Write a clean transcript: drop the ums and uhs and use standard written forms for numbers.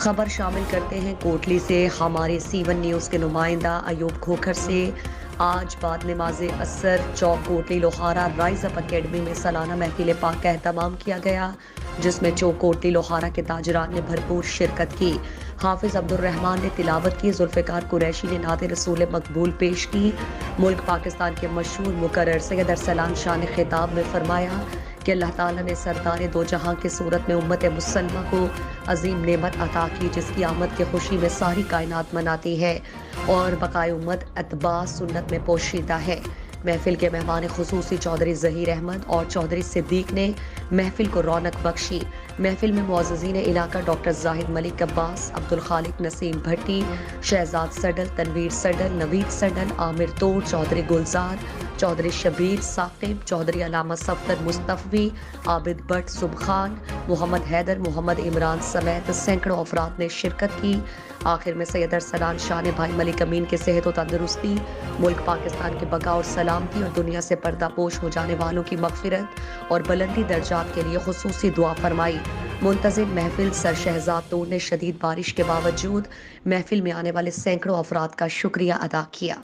خبر شامل کرتے ہیں کوٹلی سے۔ ہمارے سی1 نیوز کے نمائندہ ایوب کھوکھر سے آج بعد نماز عصر چوک Kotli Lohara rise up academy میں سالانہ محفل پاک کا اہتمام کیا گیا، جس میں چوک کوٹلی لوہارا کے تاجران نے بھرپور شرکت کی۔ حافظ عبد الرحمان نے تلاوت کی، ذوالفقار قریشی نے نعت رسول مقبول پیش کی۔ ملک پاکستان کے مشہور مقرر سید ارسلان شاہ نے خطاب میں فرمایا کہ اللہ تعالیٰ نے سردار دو جہاں کی صورت میں امت مسلمہ کو عظیم نعمت عطا کی، جس کی آمد کی خوشی میں ساری کائنات مناتی ہے اور بقائے امت اتباع سنت میں پوشیدہ ہے۔ محفل کے مہمان خصوصی چودھری ظہیر احمد اور چودھری صدیق نے محفل کو رونق بخشی۔ محفل میں معززین علاقہ ڈاکٹر زاہد ملک عباس، عبد الخالق نسیم بھٹی، شہزاد سڈل، تنویر سڈل، نوید سڈل، عامر توڑ، چودھری گلزار، چودھری شبیر ثاقب، چودھری علامہ صفدر مصطفی، عابد بٹ سبخان، محمد حیدر، محمد عمران سمیت سینکڑوں افراد نے شرکت کی۔ آخر میں سید ارسلان شاہ نے بھائی ملک امین کی صحت و تندرستی، ملک پاکستان کی بقا اور سلامتی اور دنیا سے پردہ پوش ہو جانے والوں کی مغفرت اور بلندی درجات کے لیے خصوصی دعا فرمائی۔ منتظم محفل سر شہزاد توڑ نے شدید بارش کے باوجود محفل میں آنے والے سینکڑوں افراد کا شکریہ ادا کیا۔